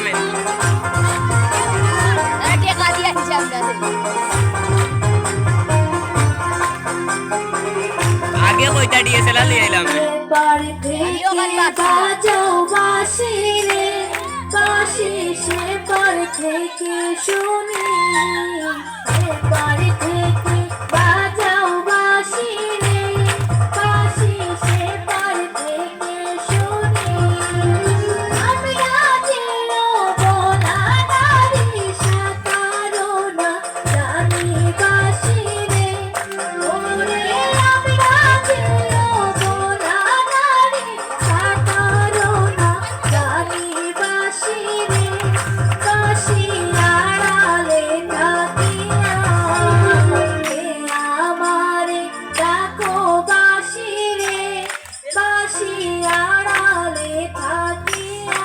গ্রামে আগে কইটা ডিএসএলআর লিয়ে এলাম থেকে শুনি বাড়ি থেকে বাজাও বাঁশি রে বাঁশি সে বাড়ি থেকে শুনি আমরা ছিল বোনা নারী সাঁতারো না জানি বাঁশি রে ওরে আমরা ছিল বোনা নারী সাঁতারো না জানি বাঁশি রে বাঁশি আড়ালে থাকিয়া আমারে ডাকো বাঁশি রে বাঁশি আড়ালে থাকিয়া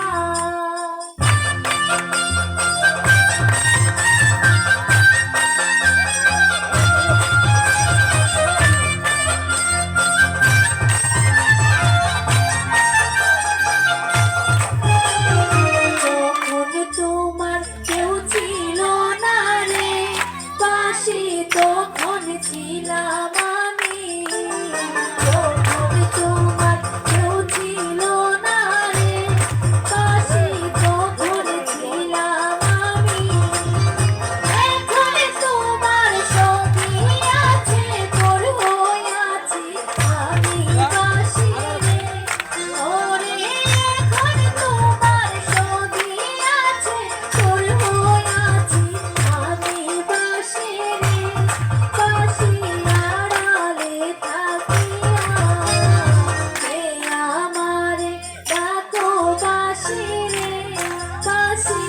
যখন তোমার কেউ ছিল না রে পাশে তখন ছিলাম আমি যখন তোমার কেউ ছিল না রে পাশে তখন ছিলাম আমি এখন তোমার সঙ্গী আছে তোর হয়ে আছি আমি বাঁশি রে ওরে এখন তোমার সঙ্গী আছে তোর হয়ে আছি আমি বাঁশি রে বাঁশি আড়ালে থাকিয়া আমারে ডাকো বাঁশি রে বাঁশি